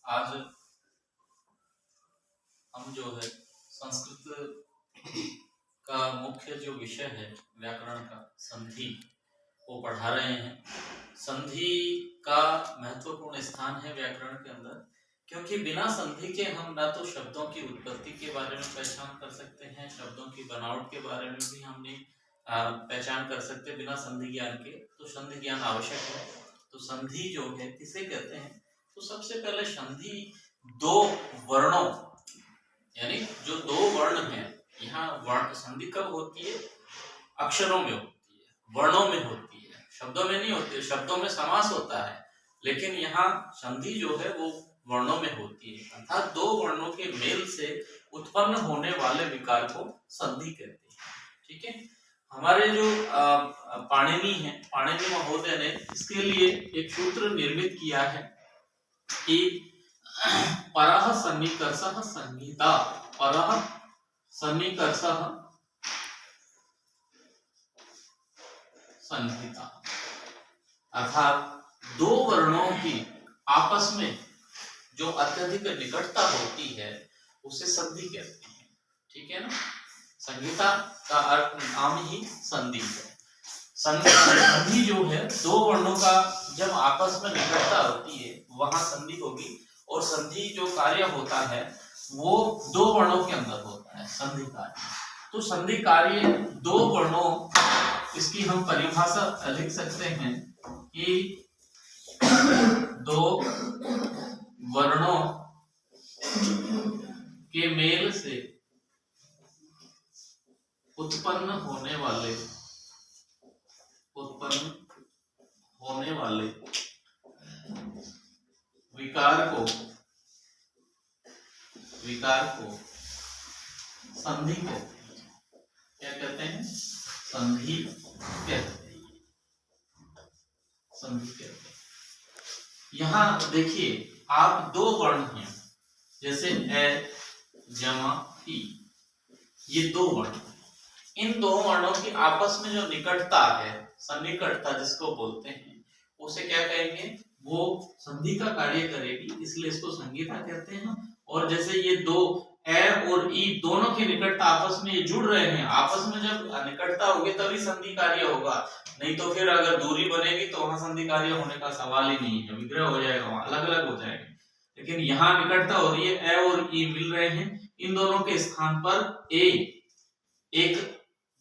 आज हम जो है संस्कृत का मुख्य जो विषय है व्याकरण का संधि वो पढ़ा रहे हैं। संधि का महत्वपूर्ण स्थान है व्याकरण के अंदर, क्योंकि बिना संधि के हम ना तो शब्दों की उत्पत्ति के बारे में पहचान कर सकते हैं, शब्दों की बनावट के बारे में भी हम नहीं पहचान कर सकते बिना संधि ज्ञान के। तो संधि ज्ञान आवश्यक है। तो संधि जो है किसे कहते हैं? तो सबसे पहले संधि दो वर्णों यानी जो दो वर्ण हैं, यहाँ वर्ण संधि कब होती है? अक्षरों में होती है, वर्णों में होती है, शब्दों में नहीं होती है। शब्दों में समास होता है, लेकिन यहाँ संधि जो है वो वर्णों में होती है। अर्थात दो वर्णों के मेल से उत्पन्न होने वाले विकार को संधि कहते हैं। ठीक है। हमारे जो पाणिनि है, पाणिनि महोदय ने इसके लिए एक सूत्र निर्मित किया है कि परः सन्निकर्षः संहिता, परः सन्निकर्षः संहिता, अर्थात दो वर्णों की आपस में जो अत्यधिक निकटता होती है उसे संधि कहते हैं। ठीक है ना। संहिता का अर्थ नाम ही संधि है। संधि जो है दो वर्णों का जब आपस में निकटता होती है वहां संधि होगी, और संधि जो कार्य होता है वो दो वर्णों के अंदर होता है, संधि कार्य। तो संधि कार्य दो वर्णों, इसकी हम परिभाषा लिख सकते हैं कि दो वर्णों के मेल से उत्पन्न होने वाले विकार को संधि कहते हैं। क्या कहते हैं? संधि कहते हैं। संधि कहते हैं। यहाँ देखिए, आप दो वर्ण हैं, जैसे ए जमा ई, ये दो वर्ण। इन दो वर्णों की आपस में जो निकटता है, सन्निकटता जिसको बोलते हैं, उसे क्या कहेंगे? वो संधि का कार्य करेगी, इसलिए इसको संहिता कहते हैं। और जैसे ये दो ए और ई दोनों की निकटता आपस में ये जुड़ रहे हैं, आपस में जब निकटता होगी तभी संधि कार्य होगा, नहीं तो फिर अगर दूरी बनेगी तो वहां संधि कार्य होने का सवाल ही नहीं है, विग्रह हो जाएगा, वहां अलग अलग हो जाएगा। लेकिन यहाँ निकटता हो रही है, ए और ई मिल रहे हैं, इन दोनों के स्थान पर ए एक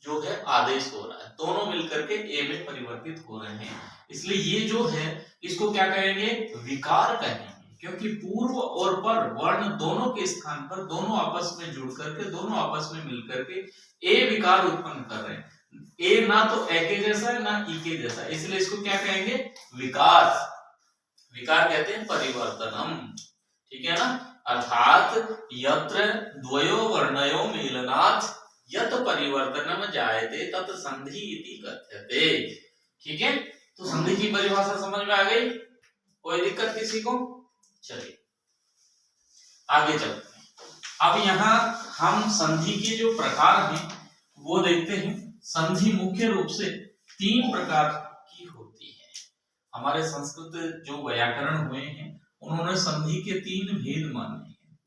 जो है आदेश हो रहा है, दोनों मिलकर के ए में परिवर्तित हो रहे हैं, इसलिए ये जो है इसको क्या कहेंगे? विकार कहेंगे। क्योंकि पूर्व और पर वर्ण दोनों के स्थान पर दोनों आपस में जुड़ करके, दोनों आपस में मिलकर के ए विकार उत्पन्न कर रहे हैं। ए ना तो ए के जैसा है ना ई के जैसा, इसलिए इसको क्या कहेंगे? विकार। विकार कहते हैं परिवर्तनम। ठीक है ना। अर्थात यत्र द्वयो वर्णयो मेलनात् यत परिवर्तनम जायते तत् संधि इति कथ्यते। ठीक है। तो संधि की परिभाषा समझ में आ गई? कोई दिक्कत किसी को? चलिए आगे चलते हैं। अब यहाँ हम संधि के जो प्रकार हैं वो देखते हैं। संधि मुख्य रूप से तीन प्रकार की होती है। हमारे संस्कृत जो व्याकरण हुए हैं उन्होंने संधि के तीन भेद माने हैं।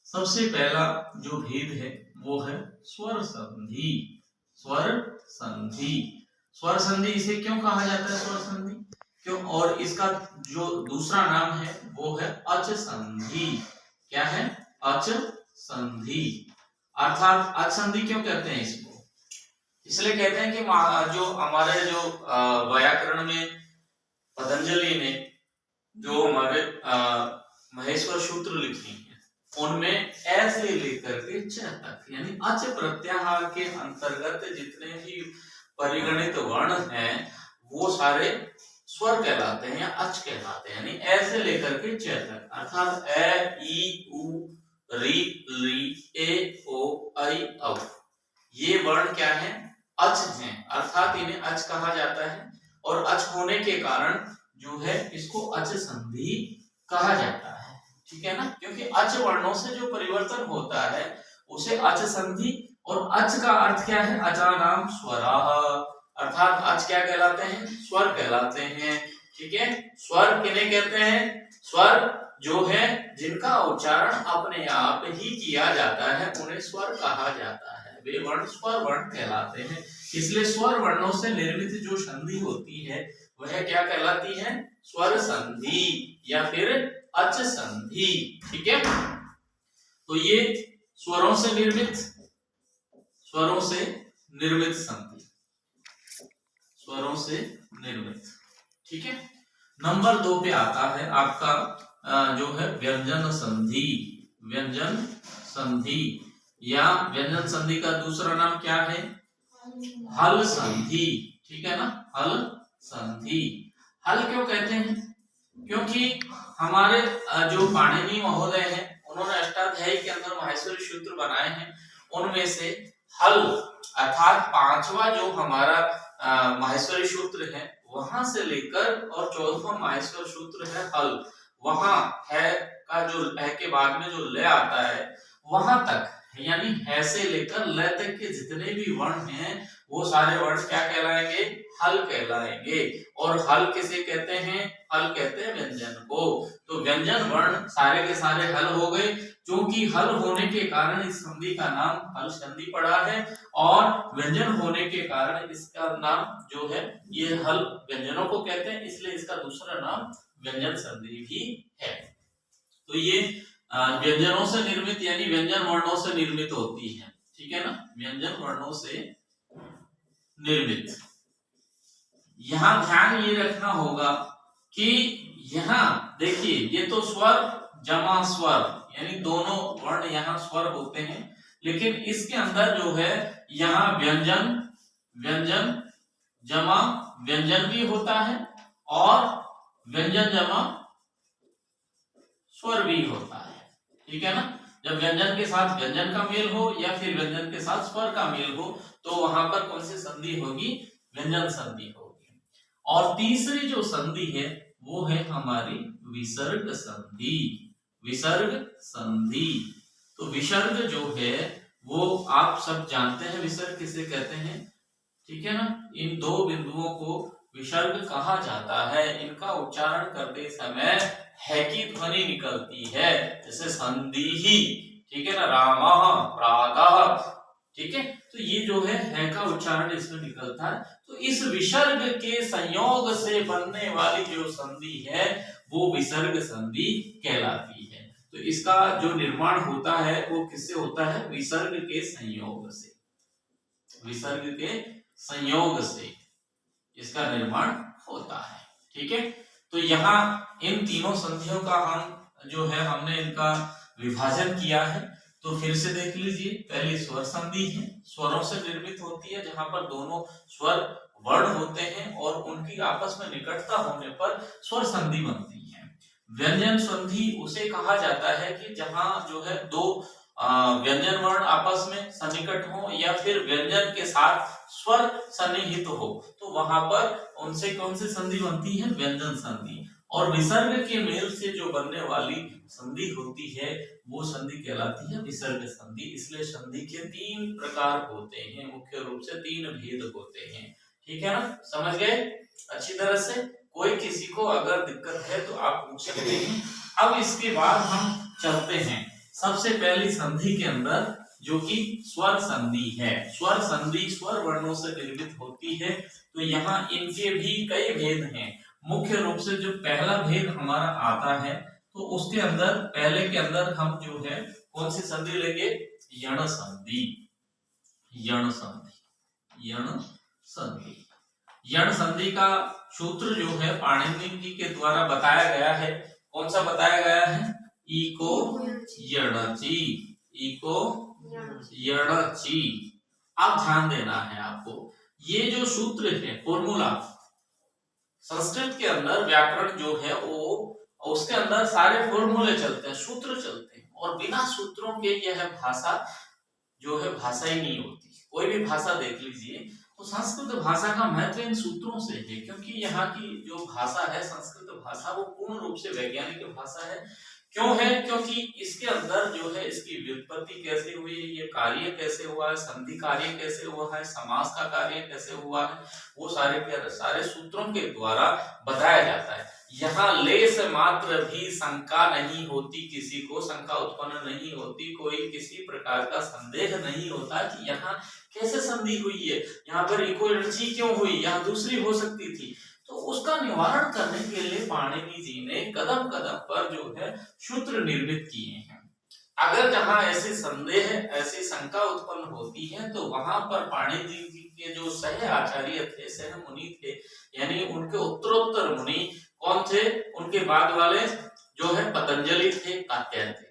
सबसे पहला जो भेद है वो है स्वर संधि। स्वर संधि, स्वर संधि इसे क्यों कहा जाता है? स्वर संधि क्यों? और इसका जो दूसरा नाम है वो है अच संधि। क्या है? अच संधि। अर्थात अच संधि क्यों कहते हैं इसको? इसलिए कहते हैं कि जो हमारे जो व्याकरण में पतंजलि ने जो हमारे महेश्वर सूत्र लिखे हैं उनमें ऐसे लेकर के च तक यानी अच प्रत्याहार के अंतर्गत जितने भी परिगणित वर्ण हैं वो सारे स्वर कहलाते हैं या अच कहलाते हैं, यानी ऐसे लेकर के च तक। अर्थात ए ई उ री ली ए ओ ऐ औ, ये वर्ण क्या है? अच हैं। अर्थात इन्हें अच कहा जाता है, और अच होने के कारण जो है इसको अच संधि कहा जाता है। ठीक है ना। क्योंकि अच वर्णों से जो परिवर्तन होता है उसे अच संधि, और अच का अर्थ क्या है? अचानाम स्वराः, अर्थात अच क्या कहलाते हैं? स्वर कहलाते हैं। ठीक है। स्वर किन्हें कहते हैं? स्वर जो है जिनका उच्चारण अपने आप ही किया जाता है उन्हें स्वर कहा जाता है, वे वर्ण स्वर वर्ण कहलाते हैं। इसलिए स्वर वर्णों से निर्मित जो संधि होती है वह क्या कहलाती है? स्वर संधि या फिर अच संधि। ठीक है, तो ये स्वरों से निर्मित संधि, स्वरों से निर्मित। ठीक है, नंबर 2 पे आता है आपका जो है व्यंजन संधि। व्यंजन संधि या व्यंजन संधि का दूसरा नाम क्या है? हल संधि। ठीक है ना, हल संधि। हल क्यों कहते हैं? क्योंकि हमारे जो पाणिनि महोदय हैं उन्होंने अष्टाध्यायी के अंदर माहेश्वरी सूत्र बनाए हैं, उनमें से हल अर्थात 5वां जो हमारा माहेश्वरी सूत्र है वहां से लेकर और 14वां माहेश्वर सूत्र है हल, वहां है का जो है के बाद में जो ले आता है वहां तक, यानी है से लेकर ल तक के जितने भी वर्ण हैं वो सारे वर्ण क्या कहलाएंगे? हल कहलाएंगे। और हल किसे कहते हैं? हल कहते हैं व्यंजन को। तो व्यंजन वर्ण सारे के सारे हल हो गए। क्योंकि हल होने के कारण इस संधि का नाम हल संधि पड़ा है और व्यंजन होने के कारण इसका नाम जो है ये हल व्यंजनों को कहते हैं, इसलिए इसका दूसरा नाम व्यंजन संधि भी है। तो ये व्यंजनों से निर्मित यानी व्यंजन वर्णों से निर्मित होती है। ठीक है ना, व्यंजन वर्णों से निर्मित। यहां ध्यान ये रखना होगा कि यहां देखिए ये तो स्वर जमा स्वर यानी दोनों वर्ण यहाँ स्वर होते हैं, लेकिन इसके अंदर जो है यहाँ व्यंजन जमा व्यंजन भी होता है और व्यंजन जमा स्वर भी होता है। ठीक है ना, जब व्यंजन के साथ व्यंजन का मेल हो या फिर व्यंजन के साथ स्वर का मेल हो तो वहां पर कौन सी संधि होगी? व्यंजन संधि होगी। और तीसरी जो संधि है वो है हमारी विसर्ग संधि। विसर्ग संधि, तो विसर्ग जो है वो आप सब जानते हैं विसर्ग किसे कहते हैं। ठीक है ना, इन दो बिंदुओं को विसर्ग कहा जाता है। इनका उच्चारण करते समय है की ध्वनि निकलती है, जैसे संधि ही। ठीक है ना, रामः प्रातः। ठीक है, तो ये जो है का उच्चारण इसमें निकलता है। तो इस विसर्ग के संयोग से बनने वाली जो संधि है वो विसर्ग संधि कहलाती है। तो इसका जो निर्माण होता है वो किससे होता है? विसर्ग के संयोग से। विसर्ग के संयोग से इसका निर्माण होता है। ठीक है, तो यहाँ इन तीनों संधियों का हम जो है हमने इनका विभाजन किया है। तो फिर से देख लीजिए, पहली स्वर संधि है, स्वरों से निर्मित होती है जहां पर दोनों स्वर वर्ण होते हैं और उनकी आपस में निकटता होने पर स्वर संधि बनती है। व्यंजन संधि उसे कहा जाता है कि जहां जो है दो व्यंजन वर्ण आपस में सन्निकट हो या फिर व्यंजन के साथ स्वर सन्निहित हो, तो वहां पर उनसे कौन सी संधि बनती है? व्यंजन संधि। और विसर्ग के मेल से जो बनने वाली संधि होती है वो संधि कहलाती है विसर्ग संधि। इसलिए संधि के 3 प्रकार होते हैं, मुख्य रूप से 3 भेद होते हैं। ठीक है ना, समझ गए अच्छी तरह से? कोई किसी को अगर दिक्कत है तो आप पूछ सकते हैं। अब इसके बाद हम चलते हैं सबसे पहली संधि के अंदर जो कि स्वर संधि है। स्वर संधि स्वर वर्णों से निर्मित होती है। तो यहाँ इनके भी कई भेद हैं। मुख्य रूप से जो पहला भेद हमारा आता है तो उसके अंदर पहले के अंदर हम जो है कौन सी संधि लेंगे? यण संधि। यण संधि, यण संधि। यण संधि का सूत्र जो है पाणिनि जी के द्वारा बताया गया है। कौन सा बताया गया है? इको यणचि, इको यणचि। आप ध्यान देना है आपको, ये जो सूत्र है फॉर्मूला, संस्कृत के अंदर व्याकरण जो है वो उसके अंदर सारे फॉर्मूले चलते हैं, सूत्र चलते हैं, और बिना सूत्रों के यह भाषा जो है भाषा ही नहीं होती। कोई भी भाषा देख लीजिए, तो संस्कृत भाषा का महत्व इन सूत्रों से है, क्योंकि यहाँ की जो भाषा है संस्कृत भाषा वो पूर्ण रूप से वैज्ञानिक भाषा है। क्यों है? क्योंकि इसके अंदर जो है इसकी व्युत्पत्ति कैसे हुई है, ये कार्य कैसे हुआ है, संधि कार्य कैसे हुआ है, समास का कार्य कैसे हुआ है, वो सारे के सारे सूत्रों के द्वारा बताया जाता है। यहाँ लेस मात्र भी शंका नहीं होती, किसी को शंका उत्पन्न नहीं होती, कोई किसी प्रकार का संदेह नहीं होता कि यहाँ कैसे संधि हुई है, यहाँ पर इको एनर्जी क्यों हुई, यहाँ दूसरी हो सकती थी। तो उसका निवारण करने के लिए पाणिनि जी ने कदम कदम पर जो है सूत्र निर्मित किए हैं। अगर जहां ऐसे संदेह, ऐसी शंका उत्पन्न होती है तो वहां पर पाणिनि जी के जो सह आचार्य थे, सह मुनि थे, यानी उनके उत्तरोत्तर मुनि कौन थे? उनके बाद वाले जो है पतंजलि थे, कात्यायन थे।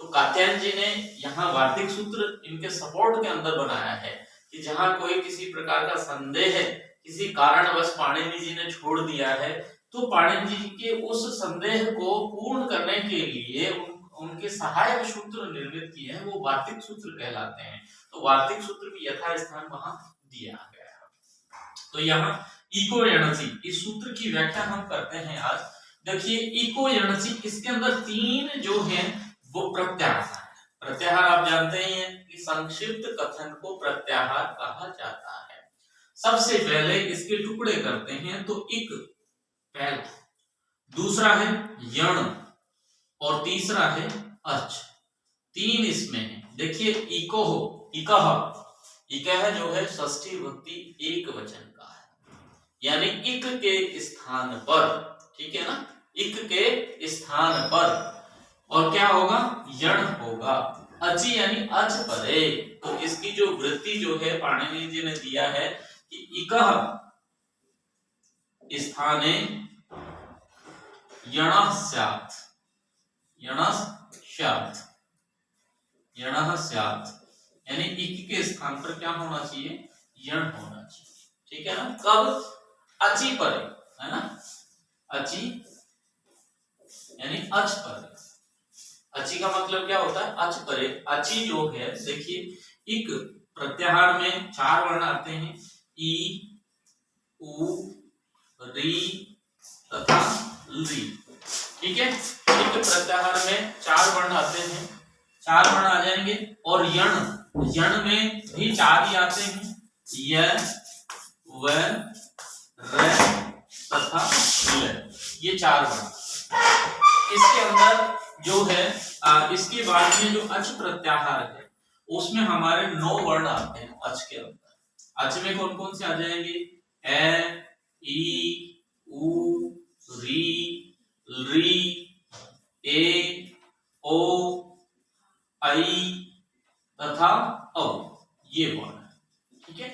तो कात्यायन जी ने यहाँ वार्तिक सूत्र इनके सपोर्ट के अंदर बनाया है कि जहां कोई किसी प्रकार का संदेह है, किसी कारणवश पाणिनि जी ने छोड़ दिया है, तो पाणिनि जी के उस संदेह को पूर्ण करने के लिए उनके सहायक सूत्र निर्मित किए हैं, वो वार्तिक सूत्र कहलाते हैं। तो वार्तिक सूत्र की यथास्थान वहां दिया गया है। तो यहाँ इको एनर्जी, इस सूत्र की व्याख्या हम करते हैं आज। देखिए इको एनर्जी, इसके अंदर तीन जो है वो प्रत्याहार है। प्रत्याहार आप जानते ही हैं कि संक्षिप्त कथन को प्रत्याहार कहा जाता है। सबसे पहले इसके टुकड़े करते हैं तो इक पहला, दूसरा है यण और तीसरा है अच। तीन इसमें है। देखिए इको हो, इकह, इकह जो है षष्ठी विभक्ति एक वचन का है, यानी इक के स्थान पर, ठीक है ना, इक के स्थान पर और क्या होगा? यण होगा। अचि यानी अच परे। तो इसकी जो वृत्ति जो है पाणिनि जी ने दिया है कि इकह स्थाने यणः स्यात्, यणः स्यात्, यणः स्यात्, यानी इक के स्थान पर क्या होना चाहिए? यण होना चाहिए, ठीक है ना। कब? अचि परे, है ना, अचि यानी अच परे। अचि का मतलब क्या होता है? अच परे। अचि जो है, देखिए इक प्रत्याहार में चार वर्ण आते हैं, ई, उ, री तथा ली, ठीक है। इक प्रत्याहार में चार वर्ण आते हैं, चार वर्ण आ जाएंगे। और यण, यण में भी चार ही आते हैं, य, व, र तथा ल, ये चार वर्ण। इसके अंदर जो है इसके बाद में जो अच प्रत्याहार है उसमें हमारे 9 वर्ण आते हैं अच के अंदर। अच में कौन कौन से आ जाएंगे? ए, ई, उ, री, री, ए, ओ, आई तथा औ, ये वर्ण, ठीक है।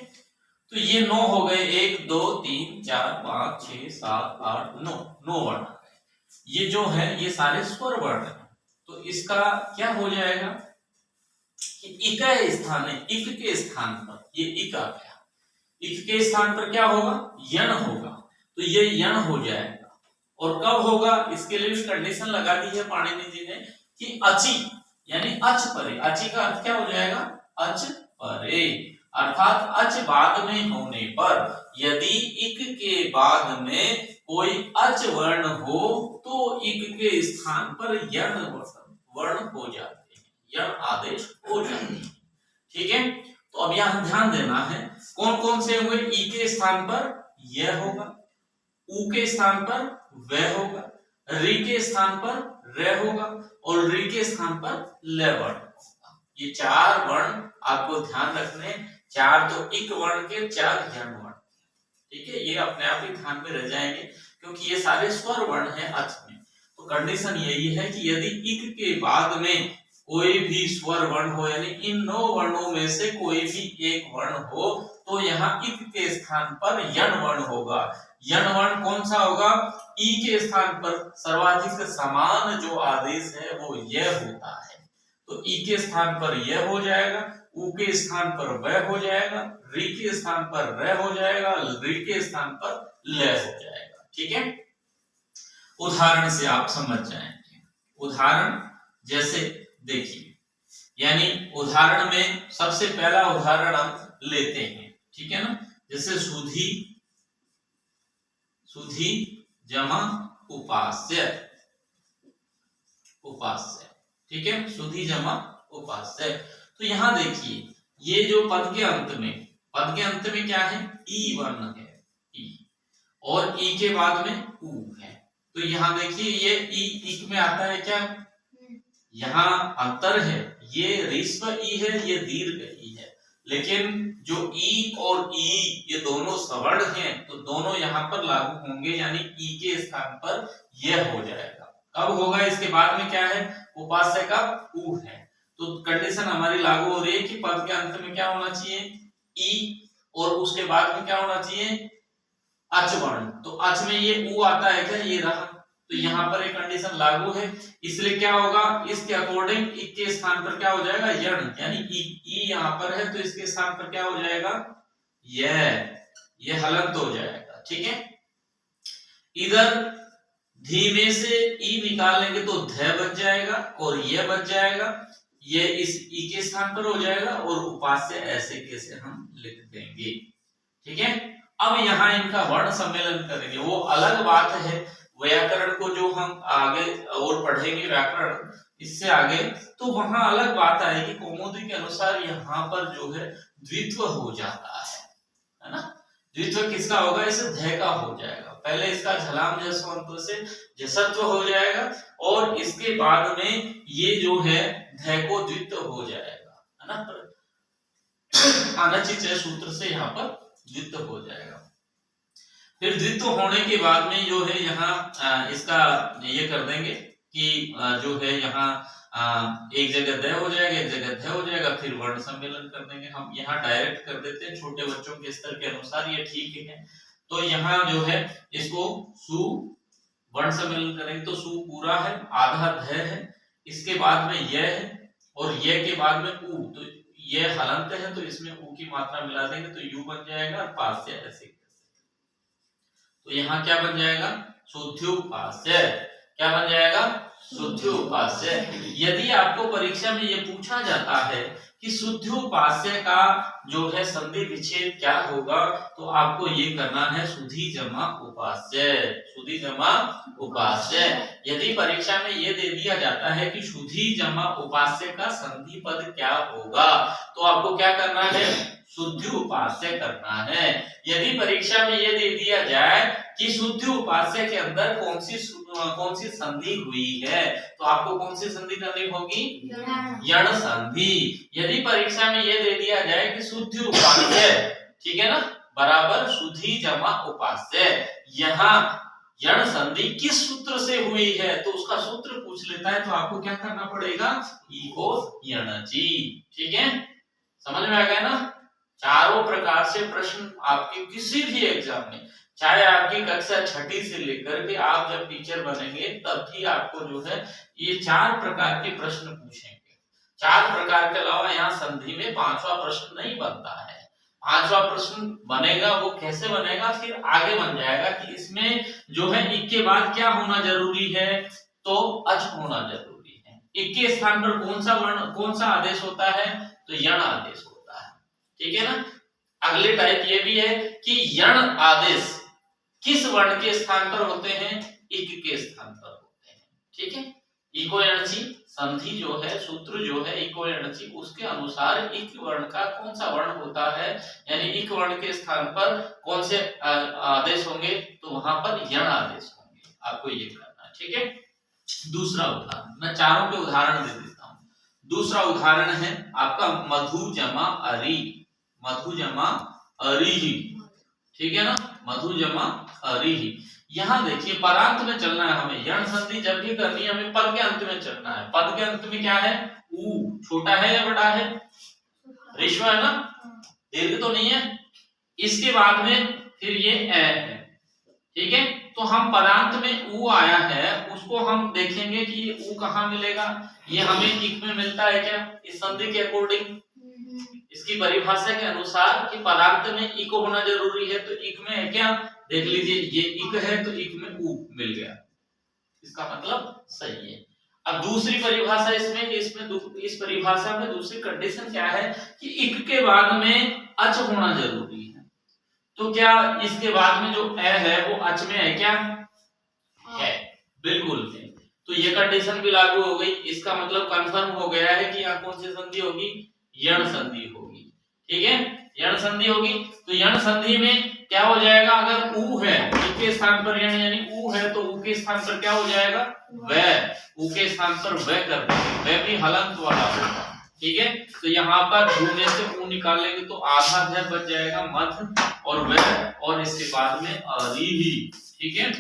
तो ये 9 हो गए, 1 2 3 4 5 6 7 8 9, 9 वर्ण। ये जो है ये सारे स्वर वर्ण हैं। तो इसका क्या हो जाएगा कि इक स्थान है, इक के स्थान पर ये इक आ गया, इक के स्थान पर क्या होगा? यण होगा। तो ये यण हो जाएगा। और कब होगा? इसके लिए कंडीशन लगा दी है पाणिनि जी ने कि अचि यानी अच परे। अचि का अर्थ क्या हो जाएगा? अच परे, अर्थात अच बाद में होने पर, यदि इक के बाद में कोई अच वर्ण हो तो इक के स्थान पर यण वर्ण हो जाते हैं, यण आदेश हो जाते हैं, ठीक है। तो अब यहां ध्यान देना है कौन कौन से हुए? ई के स्थान पर य होगा, उ के स्थान पर व होगा, री के स्थान पर र होगा और री के स्थान पर ल वर्ण होगा। ये चार वर्ण आपको ध्यान रखने, चार तो इक वर्ण के, चार यण वर्ण, ठीक है। ये अपने आप ही ध्यान में रह जाएंगे क्योंकि ये सारे स्वर वर्ण हैं अच में। तो कंडीशन यही है कि यदि इक के बाद में कोई भी स्वर वर्ण हो, यानी इन 9 वर्णों में से कोई भी एक वर्ण हो, तो यहाँ इक के स्थान पर यण वर्ण होगा। यण वर्ण कौन सा होगा? ई के स्थान पर सर्वाधिक समान जो आदेश है वो य होता है। तो ई के स्थान पर य हो जाएगा, उ के स्थान पर व हो जाएगा, री के स्थान पर र हो जाएगा, री के स्थान पर ल हो जाएगा, ठीक है। उदाहरण से आप समझ जाएंगे। उदाहरण जैसे देखिए, यानी उदाहरण में सबसे पहला उदाहरण हम लेते हैं, ठीक है ना। जैसे सुधी, सुधी जमा उपास्य, उपास्य। ठीक है, सुधी जमा उपास्य। तो यहाँ देखिए ये जो पद के अंत में क्या है, ई वर्ण है, ई, और ई के बाद में ऊ है। तो यहाँ देखिए ये ई इक में आता है क्या, यहाँ अंतर है, ये ह्रस्व ई है, ये दीर्घ ई है, लेकिन जो ई और ई ये दोनों सवर्ण हैं, तो दोनों यहाँ पर लागू होंगे, यानी ई के स्थान पर यह हो जाएगा। कब होगा, इसके बाद में क्या है, उपास्य का ऊ है। तो कंडीशन हमारी लागू हो रही है कि पद के अंत में क्या होना चाहिए, ई, और उसके बाद में क्या होना चाहिए, अच वर्ण। तो अच में ये ऊ आता है क्या, ये रहा, तो यहाँ पर एक कंडीशन लागू है, इसलिए क्या होगा, इसके अकॉर्डिंग इक के स्थान पर क्या हो जाएगा, यण, यानी ई यहाँ पर है तो इसके स्थान पर क्या हो जाएगा, ये हलंत हो जाएगा। ठीक है, इधर धीमे से ई निकालेंगे तो ध बच जाएगा और यह बच जाएगा, ये इस ई के स्थान पर हो जाएगा, और उपास्य ऐसे कैसे हम लिख देंगे। ठीक है, अब यहाँ इनका वर्ण सम्मेलन करेंगे, वो अलग बात है, व्याकरण को जो हम आगे और पढ़ेंगे व्याकरण इससे आगे, तो वहां अलग बात आएगी। कौमुदी के अनुसार यहाँ पर जो है द्वित्व हो जाता है ना, द्वित्व किसका होगा, इसे ध का हो जाएगा, पहले इसका झलाम जसवंत से जसत्व हो जाएगा, और इसके बाद में ये जो है ध को द्वित्व हो जाएगा, है ना, अनचित सूत्र से यहाँ पर द्वित्व हो जाएगा। फिर द्वित्व होने के बाद में जो है यहाँ इसका ये कर देंगे कि जो है यहाँ एक जगह द हो जाएगा, एक जगह ध हो जाएगा, फिर वर्ण सम्मेलन कर देंगे। हम यहाँ डायरेक्ट कर देते हैं, छोटे बच्चों के स्तर के अनुसार ये ठीक है। तो यहाँ जो है इसको सु वर्ण सम्मेलन करेंगे, तो सु पूरा है, आधा ध है, इसके बाद में यह है, और यह के बाद में ऊ, तो ये हलंत है, तो इसमें ऊ की मात्रा मिला देंगे तो यू बन जाएगा, पास्य ऐसे। तो यहाँ क्या बन जाएगा, शुद्ध्युपास्य। क्या बन जाएगा, शुद्ध्युपास्य। यदि आपको परीक्षा में ये पूछा जाता है कि शुद्ध्युपास्य का जो है संधि विच्छेद क्या होगा, तो आपको ये करना है सुधी जमा उपास्य, सुधी जमा उपास्य। यदि परीक्षा में ये दे दिया जाता है कि सुधी जमा उपास्य का संधि पद क्या होगा, तो आपको क्या करना है, शुद्ध उपास्य करना है। यदि परीक्षा में ये दे दिया जाए कि शुद्ध उपास्य के अंदर कौन सी संधि हुई है, तो आपको कौन सी संधि करनी होगी, यण संधि। यदि परीक्षा में ये दे दिया जाए कि शुद्ध उपास्य, ठीक है ना, बराबर सुधी जमा उपास्य, यहाँ यण संधि किस सूत्र से हुई है, तो उसका सूत्र पूछ लेता है, तो आपको क्या करना पड़ेगा, इको यणचि। ठीक है, समझ में आ गया ना। चारों प्रकार से प्रश्न आपके किसी भी एग्जाम में, चाहे आपकी कक्षा छठी से लेकर के आप जब टीचर बनेंगे तब भी आपको जो है ये 4 प्रकार के प्रश्न पूछेंगे। 4 प्रकार के अलावा यहाँ संधि में 5वां प्रश्न नहीं बनता है। 5वां प्रश्न बनेगा, वो कैसे बनेगा फिर आगे बन जाएगा कि इसमें जो है इक के बाद क्या होना जरूरी है, तो अच होना जरूरी है। इक के स्थान पर कौन सा आदेश होता है, तो यण आदेश होता है। ठीक है ना। अगले टाइप ये भी है कि यण आदेश किस वर्ण के स्थान पर होते हैं, इक के स्थान पर होते हैं। ठीक है, इको यणचि संधि जो है, सूत्र जो है इको यणचि, उसके अनुसार इक वर्ण का कौन सा वर्ण होता है, यानी इक वर्ण के स्थान पर कौन से आदेश होंगे, तो वहां पर यण आदेश होंगे। आपको ये करना है। ठीक है, दूसरा उदाहरण, मैं चारों के उदाहरण दे देता हूं। दूसरा उदाहरण है आपका मधु जमा अरि, मधु जमा अरिहि। ठीक है ना, मधु जमा अरिहि। यहाँ देखिए परांत में चलना है हमें, यण संधि जब भी करनी है हमें पद के अंत में चलना है। पद के अंत में क्या है, ऊ छोटा है या बड़ा है, ऋस्व है ना, दीर्घ तो नहीं है। इसके बाद में फिर ये ए है। ठीक है, तो हम पदांत में ऊ आया है, उसको हम देखेंगे कि ये ऊ कहाँ मिलेगा, ये हमें इक में मिलता है क्या, इस संधि के अकॉर्डिंग, इसकी परिभाषा के अनुसार कि पदांत में इक होना जरूरी है, तो इक में है क्या, देख लीजिए ये इक है तो इक में ऊ मिल गया, इसका मतलब सही है। अब दूसरी परिभाषा इसमें इस परिभाषा में दूसरी कंडीशन क्या है कि इक के बाद में अच होना जरूरी है, तो क्या इसके बाद में जो ए है वो अच में है क्या, है, बिल्कुल है। तो ये कंडीशन भी लागू हो गई। इसका मतलब कंफर्म हो गया है कि यहाँ कौन सी संधि होगी, यण संधि होगी। ठीक है, यण संधि होगी। तो यण संधि में क्या हो जाएगा, अगर उ है, उ के स्थान पर यण यानी उ है, तो उ के स्थान पर क्या हो जाएगा, व। उ के स्थान पर व कर देंगे, व भी हलंत वाला होगा। ठीक है, तो यहाँ पर उ में से उ निकाल लेंगे तो आधा ध बच जाएगा मध्य और व, और इसके बाद में अरिही। ठीक है,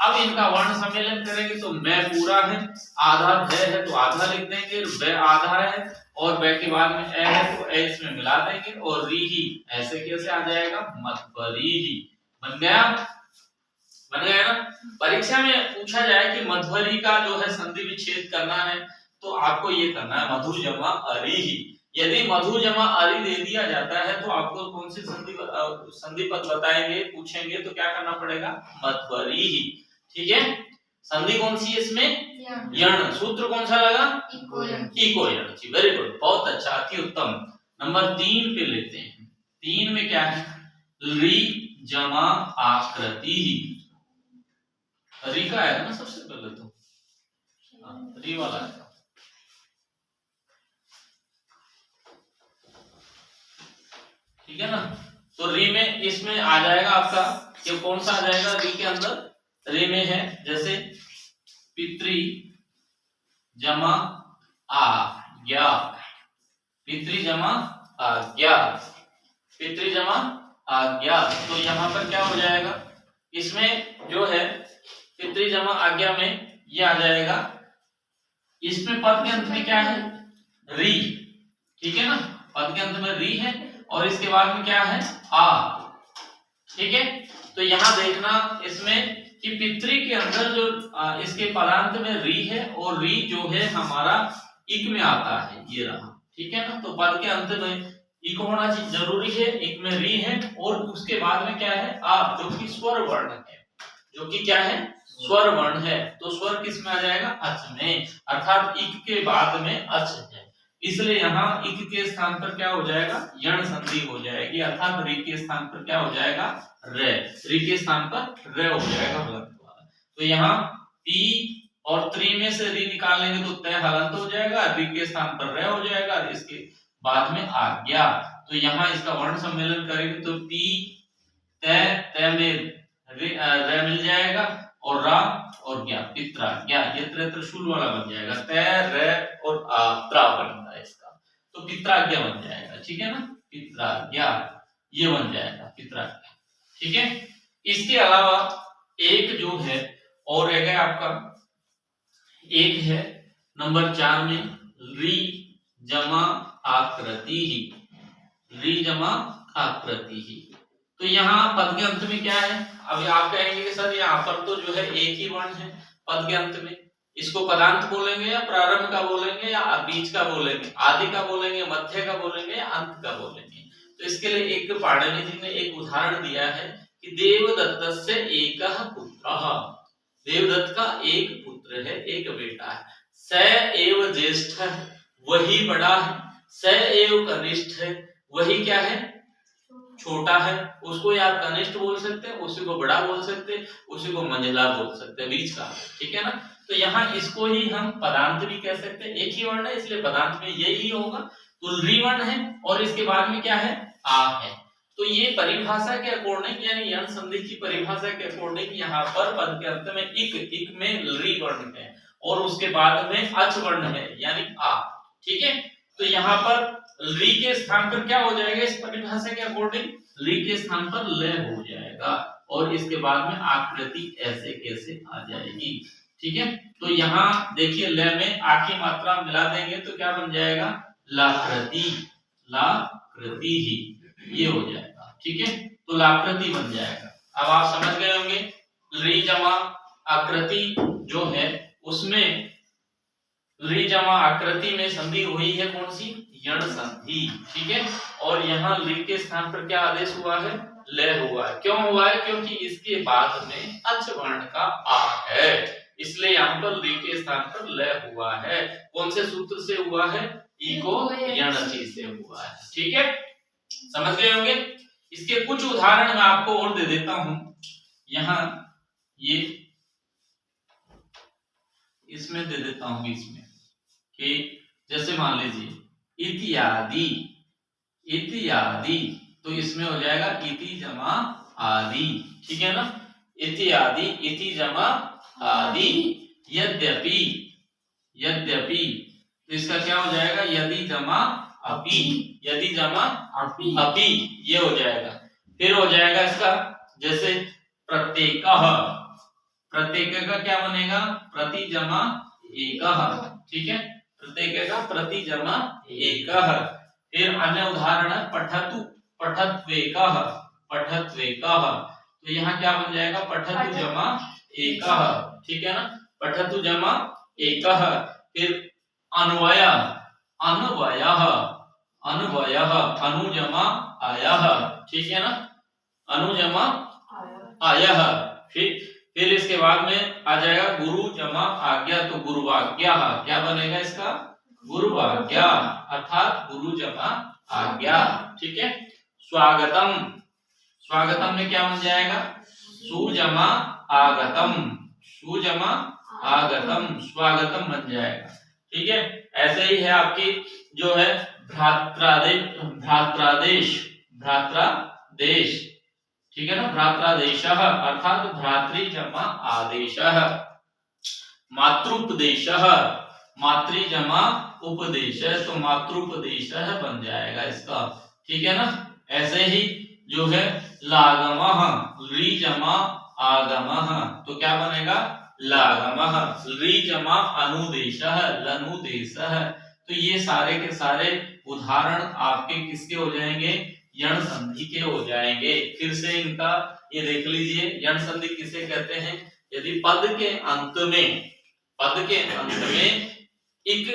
अब इनका वर्ण सम्मेलन करेंगे तो मैं पूरा है, आधा ध है तो आधा लिख देंगे, व आधा है और व के बाद में ए है तो ए इसमें मिला देंगे और रीही, ऐसे कैसे आ जाएगा, मध्वरीही। बन गया, बन गया ना। परीक्षा में पूछा जाए कि मध्वरी का जो है संधि विच्छेद करना है तो आपको ये करना है मधु जमा अरिही। यदि मधु जमा अरि दे दिया जाता है तो आपको कौन सी संधि पद बताएंगे, पूछेंगे तो क्या करना पड़ेगा, मध्वरीही। ठीक है, संधि कौन सी है इसमें, यण। सूत्र कौन सा लगा, इको यण। वेरी गुड, बहुत अच्छा, अति उत्तम। नंबर 3 पे लेते हैं। 3 में क्या है, री जमा आकृति। री का आएगा ना सबसे पहले तो, री वाला आएगा। ठीक है ना, तो री में इसमें आ जाएगा आपका, ये कौन सा आ जाएगा री के अंदर, री में है जैसे पितृ जमा आज्ञा, पितृ जमा आज्ञा, पितृ जमा आज्ञा। तो यहाँ पर क्या हो जाएगा, इसमें जो है पितृ जमा आज्ञा में ये आ जाएगा, इसमें पद के अंत में क्या है, री। ठीक है ना, पद के अंत में री है और इसके बाद में क्या है, आ। ठीक है, तो यहाँ देखना इसमें कि पितृ के अंदर जो इसके पदांत में री है और री जो है हमारा इक में आता है, ये रहा। ठीक है ना, तो पद के अंत में इक होना जरूरी है, इक में री है और उसके बाद में क्या है, आ, जो कि स्वर वर्ण है, जो कि क्या है, स्वर वर्ण है। तो स्वर किस में आ जाएगा, अच में, अर्थात इक के बाद में अच है, इसलिए यहाँ इक के स्थान पर क्या हो जाएगा, यण संधि हो जाएगी, अर्थात री के स्थान पर क्या हो जाएगा, रे। री के स्थान पर रे हो जाएगा हलंत वाला। तो यहाँ ती और त्री में से री निकाल लेंगे तो तय हलंत हो जाएगा, री के स्थान पर रे हो जाएगा, इसके बाद में आज्ञा। तो यहाँ इसका वर्ण सम्मेलन करेंगे तो ती तय, तय में रे मिल जाएगा और रा और ज्ञा, पित्रा ज्ञा, ये त्रिशूल वाला बन जाएगा, तय रे और त्रा बनता है इसका, तो पित्राज्ञा बन जाएगा। ठीक है ना, पित्राज्ञा ये बन जाएगा, पित्राज्ञा। ठीक है, इसके अलावा एक जो है और एक है आपका, एक है नंबर 4 में री जमा आकृति ही, री जमा आकृति ही। तो यहाँ पद के अंत में क्या है, अभी आप कहेंगे कि सर यहाँ पर तो जो है एक ही वर्ण है पद के अंत में, इसको पदांत बोलेंगे या प्रारंभ का बोलेंगे या बीच का बोलेंगे, आदि का बोलेंगे, मध्य का बोलेंगे या अंत का बोलेंगे। तो इसके लिए एक पाणिनि जी ने एक उदाहरण दिया है कि देवदत्तस्य एकः पुत्रः, देवदत्त का एक पुत्र है, एक बेटा है, स एव ज्येष्ठः, वही बड़ा है, स एव कनिष्ठ, वही क्या है, छोटा है। उसको या आप कनिष्ठ बोल सकते हैं, उसी को बड़ा बोल सकते हैं, उसी को मंझला बोल सकते हैं, बीच का। ठीक है ना, तो यहाँ इसको ही हम पदांत भी कह सकते हैं, एक ही वर्ण है इसलिए पदांत में यही होगा। तो री वर्ण है और इसके बाद में क्या है, आ है। तो ये परिभाषा के अकॉर्डिंग, यानी यण संधि की परिभाषा के अकॉर्डिंग यहाँ पर पद के अंत में इक में री वर्ण है और उसके बाद में अच वर्ण है यानी आ। ठीक है, तो यहाँ पर री के स्थान पर क्या हो जाएगा, इस परिभाषा के अकॉर्डिंग री के स्थान पर ल हो जाएगा और इसके बाद में आकृति ऐसे कैसे आ जाएगी। ठीक है, तो यहाँ देखिए ल में आ की मात्रा मिला देंगे तो क्या बन जाएगा, लाकृति, लाकृति ही ये हो जाएगा। ठीक है, तो लाकृति बन जाएगा। अब आप समझ गए होंगे री जमा आकृति जो है उसमें री जमा आकृति में संधि हुई है कौन सी, यण संधि। ठीक है, और यहाँ ली के स्थान पर क्या आदेश हुआ है, ले हुआ है। क्यों हुआ है, क्योंकि इसके बाद में अच वर्ण का आ है, इसलिए यहाँ पर ली के स्थान पर ले हुआ है। कौन से सूत्र से हुआ है, इको यणचि से हुआ है। ठीक है, समझ गए होंगे। इसके कुछ उदाहरण मैं आपको और दे देता हूं। यहाँ ये इसमें दे देता हूं बीच में कि जैसे मान लीजिए इत्यादि, इत्यादि, तो इसमें हो जाएगा इति जमा आदि, ठीक है ना। इत्यादि, इति जमा आदि। यद्यपि, यद्यपि, तो इसका क्या हो जाएगा, यदि जमा अपि, यदि जमा अपि, ये हो जाएगा। फिर हो जाएगा इसका जैसे प्रत्येकः, प्रत्येक का क्या बनेगा, प्रति जमा एकः, ठीक है, प्रत्येक का प्रति जमा एकः। फिर अन्य उदाहरण है पठतु, पठत्वेकः, पठत्वेकः, तो यहाँ क्या बन जाएगा, पठतु जमा एकः, ठीक है ना, पठतु जमा एकः। फिर अन्वय, अन्वयः, अन्वयः, अनु जमा आयः, ठीक है ना, अनु जमा आयः। फिर इसके बाद में आ जाएगा गुरु जमा आज्ञा, तो गुरुवाज्ञा, क्या बनेगा इसका, गुरुवाज्ञा, अर्थात गुरु जमा आज्ञा, ठीक है। स्वागतम, स्वागतम में क्या बन जाएगा, सुजमा आगतम, सुजमा आगतम, स्वागतम बन जाएगा, ठीक है। ऐसे ही है आपकी जो है भ्रात्रादेश, भ्रात्रादेश, भ्रात्रादेश, ठीक है ना, भ्रात्रादेशः अर्थात भ्रातृ जमा आदेशः। मातृपदेशः, मातृ जमा उपदेश, तो मातृपदेशः बन जाएगा इसका, ठीक है ना। ऐसे ही जो है लागमः, री जमा आगमः, तो क्या बनेगा, लागमः, री जमा अनुदेशः, लनुदेशः। तो ये सारे के सारे उदाहरण आपके किसके हो जाएंगे, यण संधि के हो जाएंगे। फिर से इनका ये देख लीजिए, यण संधि किसे कहते हैं, यदि पद के अंत में, पद के अंत में इक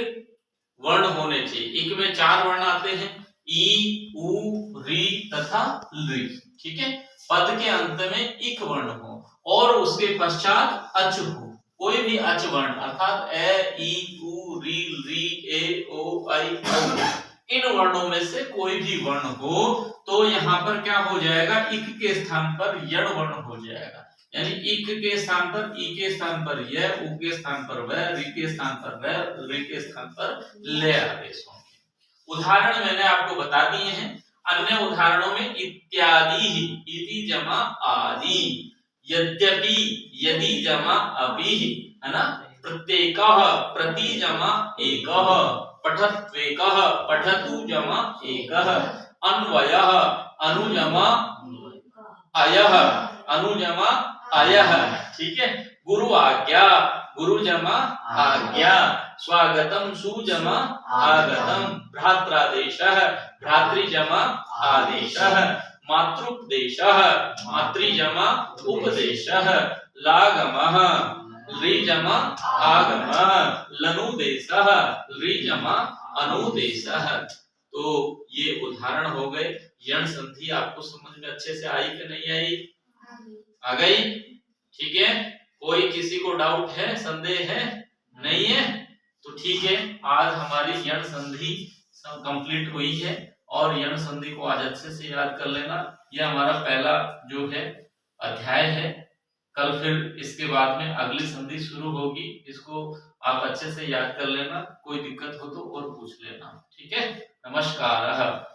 वर्ण होने चाहिए। इक में 4 वर्ण आते हैं, ई, उ, री तथा ली, ठीक है। पद के अंत में इक वर्ण हो और उसके पश्चात अच हो, कोई भी अच वर्ण अर्थात ए, ई, उ, री, ए, ओ, आई, औ, इन वर्णों में से कोई भी वर्ण हो तो यहाँ पर क्या हो जाएगा, इक के स्थान पर यण वर्ण हो जाएगा। यानी इक के स्थान पर ई के स्थान पर य, उ के स्थान पर व, री के स्थान पर व, रे के स्थान पर ले आदेश होंगे। उदाहरण मैंने आपको बता दिए हैं। अन्य उदाहरणों में इत्यादि, इति जमा आदि, यद्यपि, यदि जमा अपि, है ना, प्रत्येकः, प्रति जमा एकः, पठत्वेकः, पठतु जमा एकः, अन्वयः, अनु जमा अयः, अनु जमा अयः, ठीक है। गुरु आज्ञा, गुरु जमा आज्ञा, स्वागतम, सुजमा आगतम, भ्रात्रादेशः, भ्रातृ जमा आदेशः, मातृपदेशः, मातृ जमा उपदेशः, लागमः, री जमा आगमः, लनुदेशः, री जमा अनुदेशः। तो ये उदाहरण हो गए। यण संधि आपको समझ में अच्छे से आई कि नहीं आई, आ गई, ठीक है। कोई किसी को डाउट है, संदेह है, नहीं है, तो ठीक है। आज हमारी यण संधि सब कंप्लीट हुई है और यण संधि को आज अच्छे से याद कर लेना। यह हमारा पहला जो है अध्याय है। कल फिर इसके बाद में अगली संधि शुरू होगी, इसको आप अच्छे से याद कर लेना। कोई दिक्कत हो तो और पूछ लेना, ठीक है। नमस्कार।